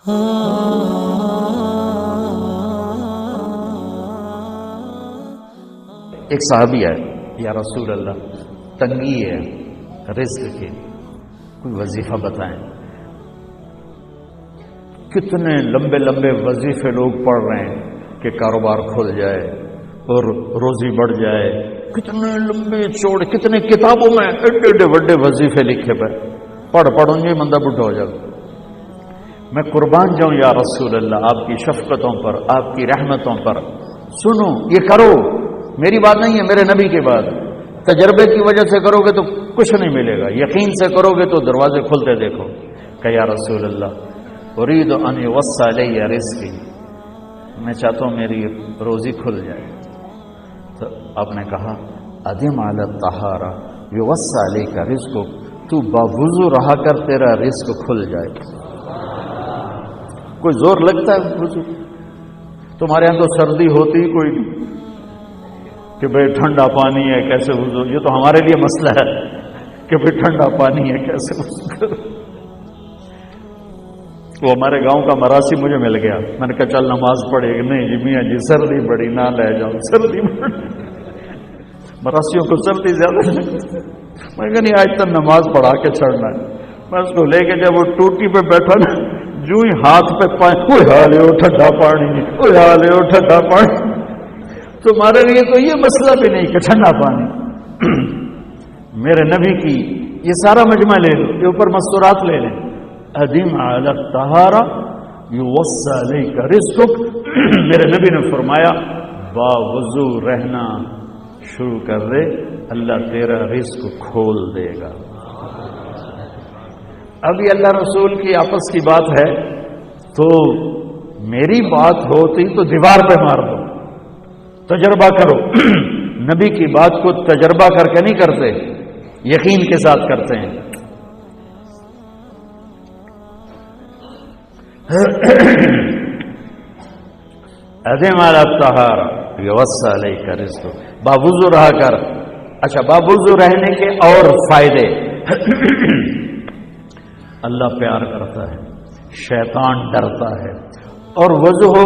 ایک صحابی ہے، یا رسول اللہ تنگی ہے رزق کی، کوئی وظیفہ بتائیں۔ کتنے لمبے لمبے وظیفے لوگ پڑھ رہے ہیں کہ کاروبار کھل جائے اور روزی بڑھ جائے، کتنے لمبے چوڑے، کتنے کتابوں میں ایڈے ایڈے بڑے وظیفے لکھے پہ پڑھوں گے بندہ بڈھا ہو جائے۔ میں قربان جاؤں یا رسول اللہ آپ کی شفقتوں پر، آپ کی رحمتوں پر، سنو یہ کرو، میری بات نہیں ہے، میرے نبی کی بات۔ تجربے کی وجہ سے کرو گے تو کچھ نہیں ملے گا، یقین سے کرو گے تو دروازے کھلتے دیکھو۔ کہ یا رسول اللہ اريد ان يوسع لي رزقي، میں چاہتا ہوں میری روزی کھل جائے۔ تو آپ نے کہا ادم علی الطہارہ یوسع لیک رزقک، تو باوضو رہا کر تیرا رزق کھل جائے۔ کوئی زور لگتا ہے وضو؟ تمہارے یہاں تو سردی ہوتی ہی کوئی نہیں کہ بھئی ٹھنڈا پانی ہے کیسے وضو، یہ تو ہمارے لیے مسئلہ ہے کہ بھئی ٹھنڈا پانی ہے کیسے وضو کرو۔ وہ ہمارے گاؤں کا مراسی مجھے مل گیا، میں نے کہا چل نماز پڑھے گی، نہیں جی میاں جی سردی بڑی نہ لے جاؤ، سردی بڑی، مراسیوں کو سردی زیادہ لگتی۔ میں کہا نہیں آج تک نماز پڑھا کے چھڑنا ہے۔ میں اس کو لے کے جب وہ ٹوٹی پہ بیٹھا نا، جو ہی ہاتھ پہ پانی، حالے ہو ٹھنڈا پانی، حالے ہو ٹھنڈا پانی۔ تمہارے لیے تو یہ مسئلہ بھی نہیں کہ ٹھنڈا پانی۔ میرے نبی کی یہ سارا مجمع لے لو، یہ اوپر مستورات لے لیں، ادم علی الطہارہ یوسع لیک رزقک۔ میرے نبی نے فرمایا باوضو رہنا شروع کر دے، اللہ تیرا رزق کھول دے گا۔ ابھی اللہ رسول کی آپس کی بات ہے تو میری بات ہوتی تو دیوار پہ مار دو، تجربہ کرو۔ نبی کی بات کو تجربہ کر کے نہیں کرتے، یقین کے ساتھ کرتے ہیں۔ ادم علی الطہارہ یوسع لیک رزقک، باوضو رہا کر۔ اچھا باوضو رہنے کے اور فائدے، اللہ پیار کرتا ہے، شیطان ڈرتا ہے، اور وضو ہو